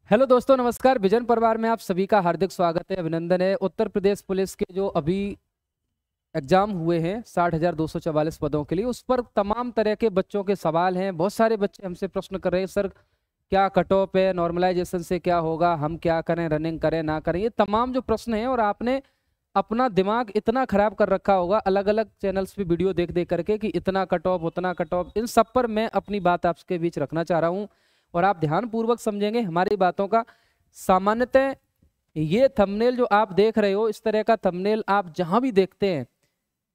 Hello दोस्तों, नमस्कार। Vision परिवार में आप सभी का हार्दिक स्वागत है, अभिनंदन है। उत्तर प्रदेश पुलिस के जो अभी एग्जाम हुए हैं 60,244 पदों के लिए, उस पर तमाम तरह के बच्चों के सवाल हैं। बहुत सारे बच्चे हमसे प्रश्न कर रहे हैं, सर क्या कट ऑफ है, नॉर्मलाइजेशन से क्या होगा, हम क्या करें, रनिंग करें ना करें। ये तमाम जो प्रश्न हैं, और आपने अपना दिमाग इतना खराब कर रखा होगा अलग अलग चैनल्स पे वीडियो देख देख करके कि इतना कट ऑफ उतना कट ऑफ, इन सब पर मैं अपनी बात आपके बीच रखना चाह रहा हूँ और आप ध्यानपूर्वक समझेंगे हमारी बातों का। सामान्यतः ये थंबनेल जो आप देख रहे हो, इस तरह का थंबनेल आप जहां भी देखते हैं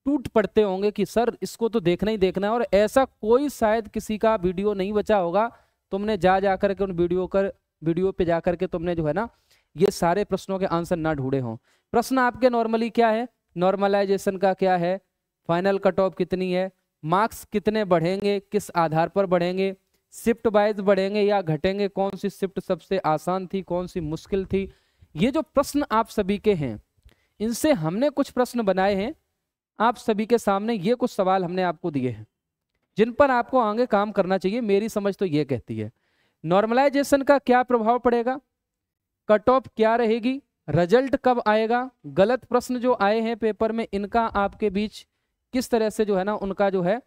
टूट पड़ते होंगे कि सर इसको तो देखना ही देखना है, और ऐसा कोई शायद किसी का वीडियो नहीं बचा होगा। तुमने जा करके उन वीडियो पे जा करके तुमने जो है ना ये सारे प्रश्नों के आंसर ना ढूंढे हों। प्रश्न आपके नॉर्मली क्या है, नॉर्मलाइजेशन का क्या है, फाइनल कट ऑफ कितनी है, मार्क्स कितने बढ़ेंगे, किस आधार पर बढ़ेंगे, शिफ्ट वाइज बढ़ेंगे या घटेंगे, कौन सी शिफ्ट सबसे आसान थी, कौन सी मुश्किल थी। ये जो प्रश्न आप सभी के हैं, इनसे हमने कुछ प्रश्न बनाए हैं आप सभी के सामने। ये कुछ सवाल हमने आपको दिए हैं जिन पर आपको आगे काम करना चाहिए। मेरी समझ तो ये कहती है, नॉर्मलाइजेशन का क्या प्रभाव पड़ेगा, कट ऑफ क्या रहेगी, रिजल्ट कब आएगा, गलत प्रश्न जो आए हैं पेपर में इनका आपके बीच किस तरह से जो है ना उनका जो है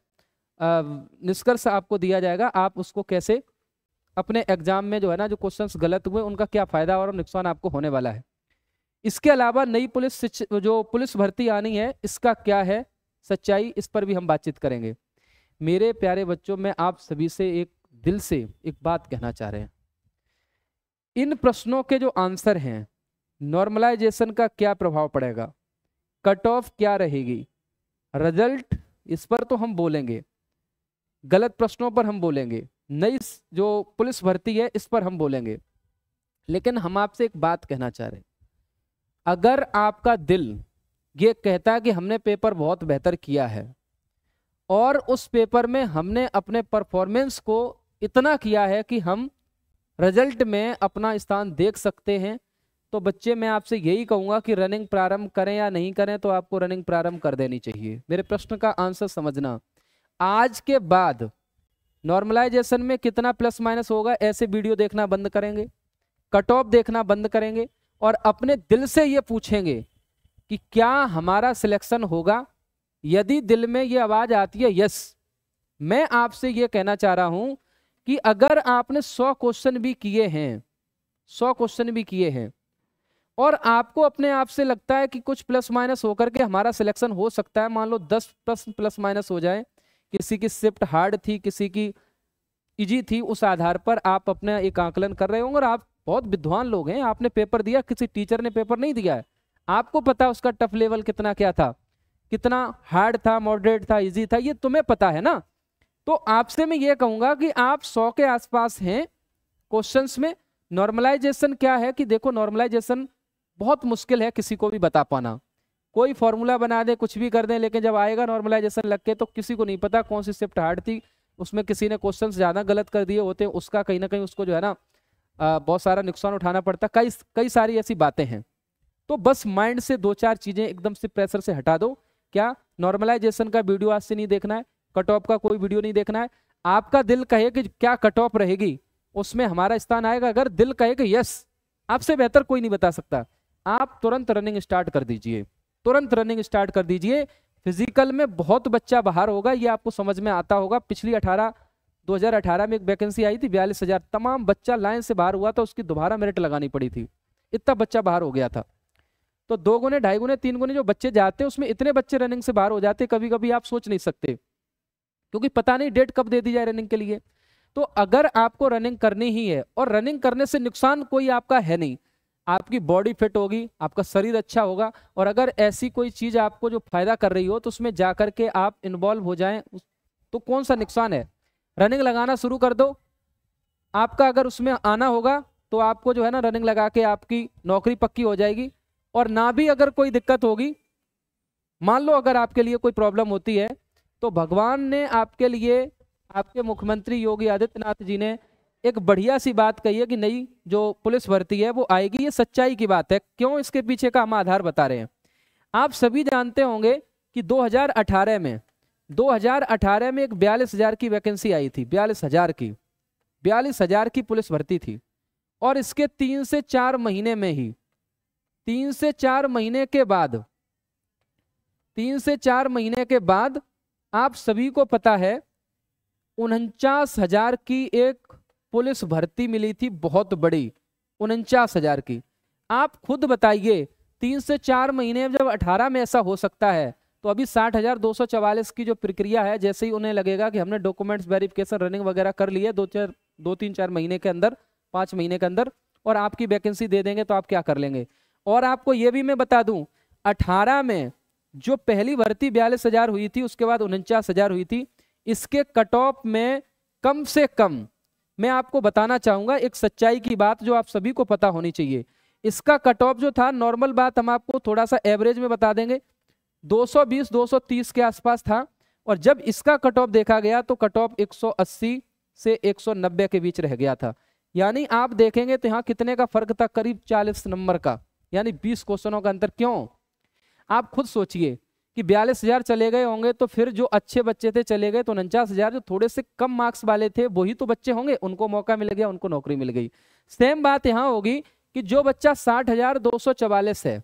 निष्कर्ष आपको दिया जाएगा, आप उसको कैसे अपने एग्जाम में जो है ना जो क्वेश्चंस गलत हुए उनका क्या फायदा और नुकसान आपको होने वाला है। इसके अलावा नई जो पुलिस भर्ती आनी है, इसका क्या है सच्चाई, इस पर भी हम बातचीत करेंगे। मेरे प्यारे बच्चों, मैं आप सभी से एक दिल से एक बात कहना चाह रहे हैं, इन प्रश्नों के जो आंसर हैं, नॉर्मलाइजेशन का क्या प्रभाव पड़ेगा, कट ऑफ क्या रहेगी, रिजल्ट, इस पर तो हम बोलेंगे, गलत प्रश्नों पर हम बोलेंगे, नई जो पुलिस भर्ती है इस पर हम बोलेंगे। लेकिन हम आपसे एक बात कहना चाह रहे हैं, अगर आपका दिल ये कहता है कि हमने पेपर बहुत बेहतर किया है और उस पेपर में हमने अपने परफॉर्मेंस को इतना किया है कि हम रिजल्ट में अपना स्थान देख सकते हैं, तो बच्चे मैं आपसे यही कहूंगा कि रनिंग प्रारंभ करें या नहीं करें, तो आपको रनिंग प्रारंभ कर देनी चाहिए। मेरे प्रश्न का आंसर समझना, आज के बाद नॉर्मलाइजेशन में कितना प्लस माइनस होगा ऐसे वीडियो देखना बंद करेंगे, कट ऑफ देखना बंद करेंगे और अपने दिल से ये पूछेंगे कि क्या हमारा सिलेक्शन होगा। यदि दिल में ये आवाज आती है यस, मैं आपसे ये कहना चाह रहा हूं कि अगर आपने 100 क्वेश्चन भी किए हैं, 100 क्वेश्चन भी किए हैं और आपको अपने आप से लगता है कि कुछ प्लस माइनस होकर के हमारा सिलेक्शन हो सकता है, मान लो 10 प्रश्न प्लस माइनस हो जाए, किसी की शिफ्ट हार्ड थी, किसी की इजी थी, उस आधार पर आप अपना एक आकलन कर रहे होंगे और आप बहुत विद्वान लोग हैं, आपने पेपर दिया, किसी टीचर ने पेपर नहीं दिया है, आपको पता है उसका टफ लेवल कितना क्या था, कितना हार्ड था, मॉडरेट था, इजी था, ये तुम्हें पता है ना। तो आपसे मैं ये कहूंगा कि आप 100 के आसपास हैं क्वेश्चंस में। नॉर्मलाइजेशन क्या है कि देखो, नॉर्मलाइजेशन बहुत मुश्किल है किसी को भी बता पाना, कोई फॉर्मूला बना दे कुछ भी कर दे, लेकिन जब आएगा नॉर्मलाइजेशन लग के तो किसी को नहीं पता कौन सी शिफ्ट हार्ड थी, उसमें किसी ने क्वेश्चंस ज्यादा गलत कर दिए होते हैं, उसका कहीं ना कहीं उसको जो है ना बहुत सारा नुकसान उठाना पड़ता, कई कई सारी ऐसी बातें हैं। तो बस माइंड से दो चार चीजें एकदम से प्रेशर से हटा दो। क्या नॉर्मलाइजेशन का वीडियो आज से नहीं देखना है, कट ऑफ का कोई वीडियो नहीं देखना है। आपका दिल कहे कि क्या कट ऑफ रहेगी, उसमें हमारा स्थान आएगा, अगर दिल कहे कि यस, आपसे बेहतर कोई नहीं बता सकता, आप तुरंत रनिंग स्टार्ट कर दीजिए, तुरंत रनिंग स्टार्ट कर दीजिए। फिजिकल में बहुत बच्चा बाहर होगा, ये आपको समझ में आता होगा। पिछली 2018 में एक वैकेंसी आई थी 42,000, तमाम बच्चा लाइन से बाहर हुआ था, उसकी दोबारा मेरिट लगानी पड़ी थी, इतना बच्चा बाहर हो गया था। तो 2 गुने 2.5 गुने 3 गुने जो बच्चे जाते हैं उसमें इतने बच्चे रनिंग से बाहर हो जाते, कभी कभी आप सोच नहीं सकते, क्योंकि पता नहीं डेट कब दे दी जाए रनिंग के लिए। तो अगर आपको रनिंग करनी ही है, और रनिंग करने से नुकसान कोई आपका है नहीं, आपकी बॉडी फिट होगी, आपका शरीर अच्छा होगा, और अगर ऐसी कोई चीज आपको जो फायदा कर रही हो तो उसमें जाकर के आप इन्वॉल्व हो जाएं, तो कौन सा नुकसान है। रनिंग लगाना शुरू कर दो, आपका अगर उसमें आना होगा तो आपको जो है ना रनिंग लगा के आपकी नौकरी पक्की हो जाएगी। और ना भी अगर कोई दिक्कत होगी, मान लो अगर आपके लिए कोई प्रॉब्लम होती है, तो भगवान ने आपके लिए, आपके मुख्यमंत्री योगी आदित्यनाथ जी ने एक बढ़िया सी बात कही है कि नई जो पुलिस भर्ती है वो आएगी, ये सच्चाई की बात है। क्यों, इसके पीछे का हम आधार बता रहे हैं। आप सभी जानते होंगे कि 2018 में एक 42,000 की वैकेंसी आई थी, 42,000 की पुलिस भर्ती थी। और इसके 3 से 4 महीने में ही 3 से 4 महीने के बाद 3 से 4 महीने के बाद आप सभी को पता है 49,000 की एक पुलिस भर्ती मिली थी, बहुत बड़ी, 49,000 की। आप खुद बताइए 3 से 4 महीने जब 18 में ऐसा हो सकता है, तो अभी 60,244 की जो प्रक्रिया है, जैसे ही उन्हें लगेगा कि हमने डॉक्यूमेंट्स वेरिफिकेशन रनिंग वगैरह कर लिए 2-3-4 महीने के अंदर, 5 महीने के अंदर, और आपकी वैकेंसी दे देंगे, तो आप क्या कर लेंगे। और आपको ये भी मैं बता दूं 18 में जो पहली भर्ती 42,000 हुई थी, उसके बाद 49,000 हुई थी, इसके कट ऑफ में कम से कम मैं आपको बताना चाहूंगा एक सच्चाई की बात जो आप सभी को पता होनी चाहिए। इसका कट ऑफ जो था, नॉर्मल बात हम आपको थोड़ा सा एवरेज में बता देंगे, 220-230 के आसपास था। और जब इसका कट ऑफ देखा गया तो कट ऑफ 180 से 190 के बीच रह गया था। यानी आप देखेंगे तो यहाँ कितने का फर्क था, करीब 40 नंबर का, यानी 20 क्वेश्चनों का अंतर। क्यों, आप खुद सोचिए कि 42,000 चले गए होंगे, तो फिर जो अच्छे बच्चे थे चले गए, तो 49,000 जो थोड़े से कम मार्क्स वाले थे वही तो बच्चे होंगे, उनको मौका मिल गया, उनको नौकरी मिल गई। सेम बात यहाँ होगी कि जो बच्चा 60,244 है,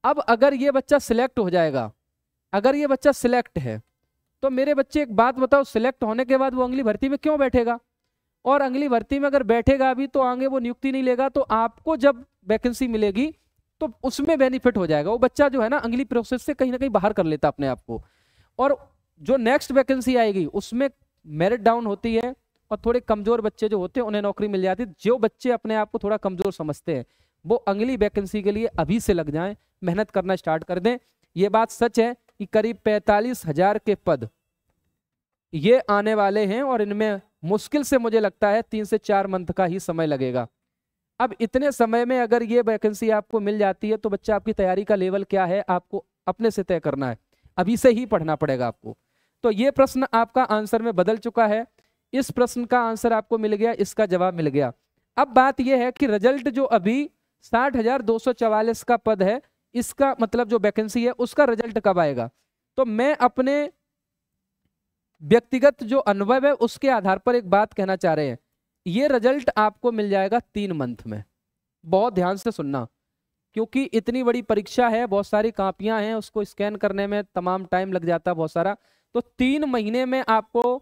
अब अगर ये बच्चा सिलेक्ट हो जाएगा, अगर ये बच्चा सिलेक्ट है, तो मेरे बच्चे एक बात बताओ, सिलेक्ट होने के बाद वो अगली भर्ती में क्यों बैठेगा। और अगली भर्ती में अगर बैठेगा भी तो आगे वो नियुक्ति नहीं लेगा, तो आपको जब वैकेंसी मिलेगी तो उसमें बेनिफिट हो जाएगा। वो बच्चा जो है ना अगली प्रोसेस से कहीं ना कहीं बाहर कर लेता अपने आप को, और जो नेक्स्ट वैकेंसी आएगी उसमें मेरिट डाउन होती है, और थोड़े कमजोर बच्चे जो होते हैं उन्हें नौकरी मिल जाती है। जो बच्चे अपने आप को थोड़ा कमजोर समझते हैं वो अगली वैकेंसी के लिए अभी से लग जाएं, मेहनत करना स्टार्ट कर दें। ये बात सच है कि करीब 45,000 के पद ये आने वाले हैं, और इनमें मुश्किल से मुझे लगता है 3 से 4 मंथ का ही समय लगेगा। अब इतने समय में अगर ये वैकेंसी आपको मिल जाती है, तो बच्चा आपकी तैयारी का लेवल क्या है आपको अपने से तय करना है, अभी से ही पढ़ना पड़ेगा आपको। तो ये प्रश्न आपका आंसर में बदल चुका है, इस प्रश्न का आंसर आपको मिल गया, इसका जवाब मिल गया। अब बात यह है कि रिजल्ट जो अभी 60,244 का पद है, इसका मतलब जो वैकेंसी है उसका रिजल्ट कब आएगा। तो मैं अपने व्यक्तिगत जो अनुभव है उसके आधार पर एक बात कहना चाह रहे हैं, ये रिजल्ट आपको मिल जाएगा 3 मंथ में। बहुत ध्यान से सुनना, क्योंकि इतनी बड़ी परीक्षा है, बहुत सारी कापियां हैं, उसको स्कैन करने में तमाम टाइम लग जाता है बहुत सारा। तो 3 महीने में आपको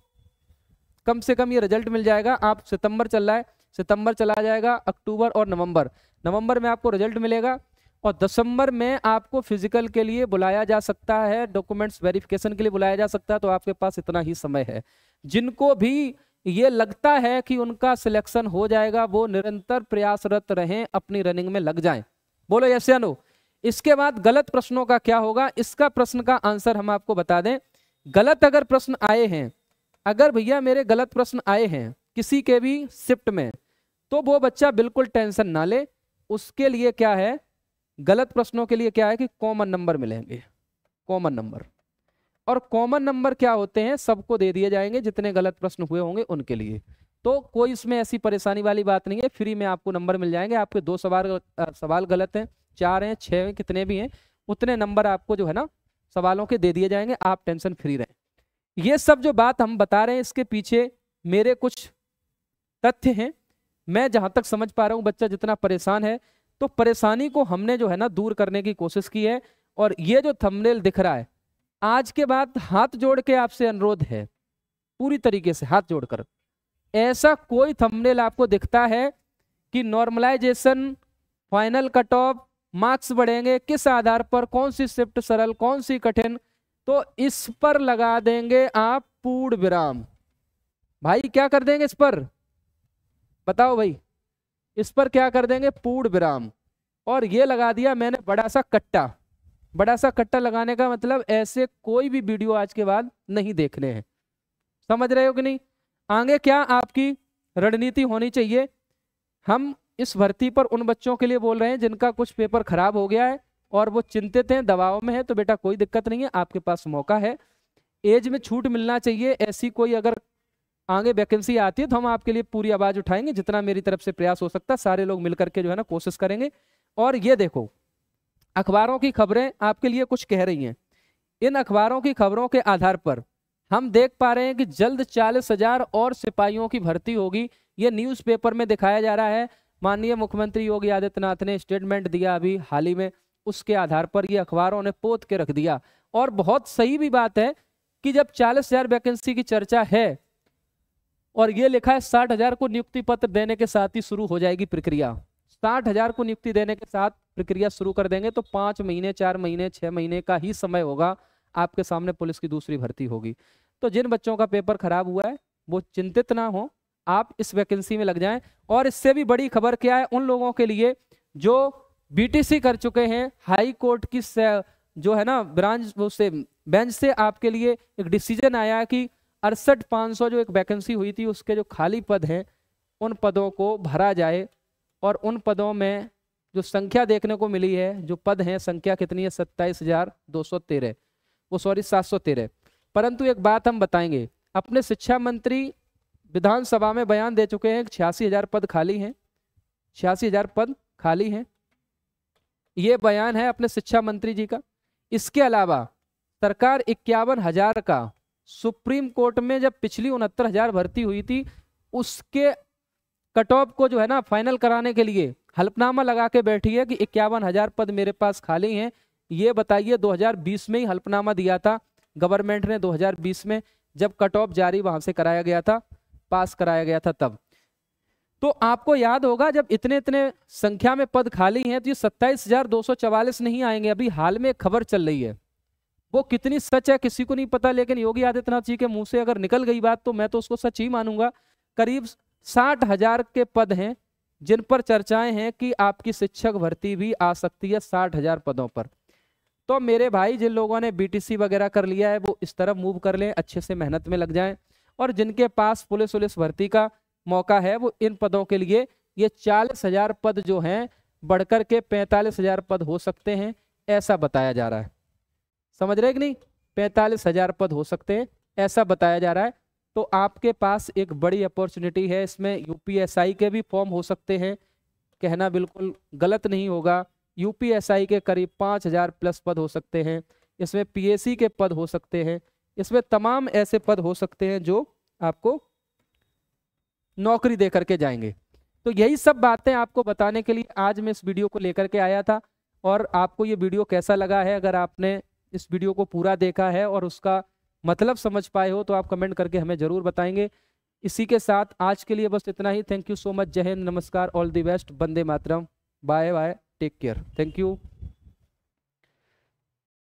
कम से कम ये रिजल्ट मिल जाएगा। आप सितंबर चल रहा है, सितंबर चला जाएगा, अक्टूबर और नवंबर में आपको रिजल्ट मिलेगा, और दिसंबर में आपको फिजिकल के लिए बुलाया जा सकता है, डॉक्यूमेंट्स वेरिफिकेशन के लिए बुलाया जा सकता है। तो आपके पास इतना ही समय है। जिनको भी ये लगता है कि उनका सिलेक्शन हो जाएगा, वो निरंतर प्रयासरत रहें, अपनी रनिंग में लग जाएं। बोलो यस या नो। इसके बाद गलत प्रश्नों का क्या होगा, इसका प्रश्न का आंसर हम आपको बता दें। गलत अगर प्रश्न आए हैं, अगर भैया मेरे गलत प्रश्न आए हैं किसी के भी शिफ्ट में, तो वो बच्चा बिल्कुल टेंशन ना ले। उसके लिए क्या है, गलत प्रश्नों के लिए क्या है कि कॉमन नंबर मिलेंगे, कॉमन नंबर। और कॉमन नंबर क्या होते हैं, सबको दे दिए जाएंगे जितने गलत प्रश्न हुए होंगे उनके लिए। तो कोई इसमें ऐसी परेशानी वाली बात नहीं है, फ्री में आपको नंबर मिल जाएंगे। आपके 2 सवाल गलत हैं, 4 हैं, 6 हैं, कितने भी हैं, उतने नंबर आपको जो है ना सवालों के दे दिए जाएंगे। आप टेंशन फ्री रहें। ये सब जो बात हम बता रहे हैं, इसके पीछे मेरे कुछ तथ्य हैं। मैं जहां तक समझ पा रहा हूं, बच्चा जितना परेशान है, तो परेशानी को हमने जो है ना दूर करने की कोशिश की है। और ये जो थंबनेल दिख रहा है, आज के बाद हाथ जोड़ के आपसे अनुरोध है, पूरी तरीके से हाथ जोड़कर, ऐसा कोई थंबनेल आपको दिखता है कि normalization, final cut off, marks बढ़ेंगे, किस आधार पर, कौन सी शिफ्ट सरल, कौन सी कठिन, तो इस पर लगा देंगे आप पूर्ण विराम। भाई क्या कर देंगे इस पर, बताओ भाई, इस पर क्या कर देंगे, पूर्ण विराम। और ये लगा दिया मैंने बड़ा सा कट्टा। बड़ा सा कट्टा लगाने का मतलब ऐसे कोई भी वीडियो आज के बाद नहीं देखने हैं। समझ रहे हो कि नहीं। आगे क्या आपकी रणनीति होनी चाहिए। हम इस भर्ती पर उन बच्चों के लिए बोल रहे हैं जिनका कुछ पेपर खराब हो गया है और वो चिंतित हैं, दबाव में है, तो बेटा कोई दिक्कत नहीं है, आपके पास मौका है। एज में छूट मिलना चाहिए। ऐसी कोई अगर आगे वैकेंसी आती है तो हम आपके लिए पूरी आवाज उठाएंगे, जितना मेरी तरफ से प्रयास हो सकता है, सारे लोग मिलकर के जो है ना कोशिश करेंगे। और ये देखो, अखबारों की खबरें आपके लिए कुछ कह रही हैं। इन अखबारों की खबरों के आधार पर हम देख पा रहे हैं कि जल्द 40,000 और सिपाहियों की भर्ती होगी। ये न्यूज़पेपर में दिखाया जा रहा है। माननीय मुख्यमंत्री योगी आदित्यनाथ ने स्टेटमेंट दिया अभी हाल ही में, उसके आधार पर ये अखबारों ने पोत के रख दिया। और बहुत सही भी बात है कि जब 40,000 वैकेंसी की चर्चा है और ये लिखा है 60,000 को नियुक्ति पत्र देने के साथ ही शुरू हो जाएगी प्रक्रिया, 60,000 को नियुक्ति देने के साथ प्रक्रिया शुरू कर देंगे, तो 5 महीने 4 महीने 6 महीने का ही समय होगा, आपके सामने पुलिस की दूसरी भर्ती होगी। तो जिन बच्चों का पेपर खराब हुआ है वो चिंतित ना हो, आप इस वैकेंसी में लग जाएं। और इससे भी बड़ी खबर क्या है उन लोगों के लिए जो बीटीसी कर चुके हैं, हाई कोर्ट की जो है ना ब्रांच से बेंच से आपके लिए एक डिसीजन आया कि 68,500 जो एक वैकेंसी हुई थी उसके जो खाली पद हैं उन पदों को भरा जाए। और उन पदों में जो संख्या देखने को मिली है, जो पद हैं, संख्या कितनी है 27,213, वो सॉरी 713। परंतु एक बात हम बताएंगे, अपने शिक्षा मंत्री विधानसभा में बयान दे चुके हैं 86,000 पद खाली हैं, 86,000 पद खाली हैं, ये बयान है अपने शिक्षा मंत्री जी का। इसके अलावा सरकार 51,000 का सुप्रीम कोर्ट में जब पिछली 69,000 भर्ती हुई थी उसके कट ऑफ को जो है ना फाइनल कराने के लिए हल्फनामा लगा के बैठी है कि 51,000 पद मेरे पास खाली हैं। ये बताइए 2020 में ही हल्फनामा दिया था गवर्नमेंट ने, 2020 में जब कट ऑफ जारी वहां से कराया गया था, पास कराया गया था तब। तो आपको याद होगा जब इतने इतने संख्या में पद खाली हैं तो ये 27,244 नहीं आएंगे। अभी हाल में खबर चल रही है, वो कितनी सच है किसी को नहीं पता, लेकिन योगी आदित्यनाथ जी के मुंह से अगर निकल गई बात तो मैं तो उसको सच ही मानूंगा। करीब 60,000 के पद हैं जिन पर चर्चाएं हैं कि आपकी शिक्षक भर्ती भी आ सकती है 60,000 पदों पर। तो मेरे भाई जिन लोगों ने बीटीसी वगैरह कर लिया है वो इस तरफ मूव कर लें, अच्छे से मेहनत में लग जाएं। और जिनके पास पुलिस भर्ती का मौका है वो इन पदों के लिए ये 40,000 पद जो हैं बढ़कर के 45,000 पद हो सकते हैं, ऐसा बताया जा रहा है। समझ रहे कि नहीं, 45,000 पद हो सकते हैं ऐसा बताया जा रहा है। तो आपके पास एक बड़ी अपॉर्चुनिटी है, इसमें यूपीएसआई के भी फॉर्म हो सकते हैं, कहना बिल्कुल गलत नहीं होगा। यूपीएसआई के करीब 5,000 प्लस पद हो सकते हैं, इसमें पीएससी के पद हो सकते हैं, इसमें तमाम ऐसे पद हो सकते हैं जो आपको नौकरी दे करके जाएंगे। तो यही सब बातें आपको बताने के लिए आज मैं इस वीडियो को लेकर के आया था। और आपको ये वीडियो कैसा लगा है, अगर आपने इस वीडियो को पूरा देखा है और उसका मतलब समझ पाए हो तो आप कमेंट करके हमें जरूर बताएंगे। इसी के साथ आज के लिए बस इतना ही। Thank you so much. जय हिंद, नमस्कार, ऑल द बेस्ट, वंदे मातरम, bye bye, take care, thank you.